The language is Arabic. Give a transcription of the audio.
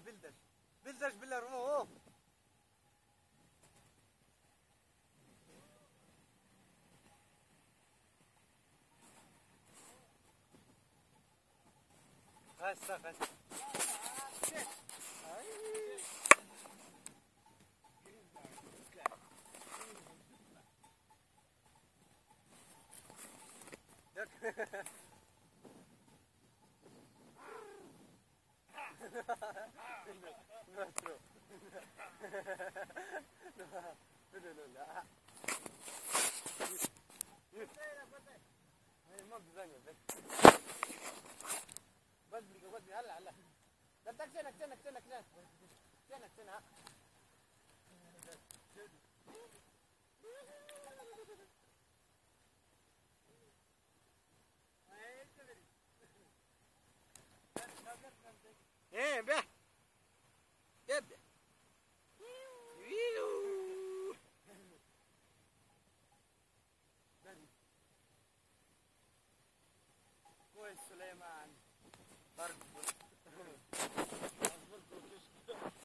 بلدش بلدش بالله رموه هسه هسه بدي هلا هلا بدك سنك سنك سنك سنك سنك سنك ايه به ابدا كويس سليمان برد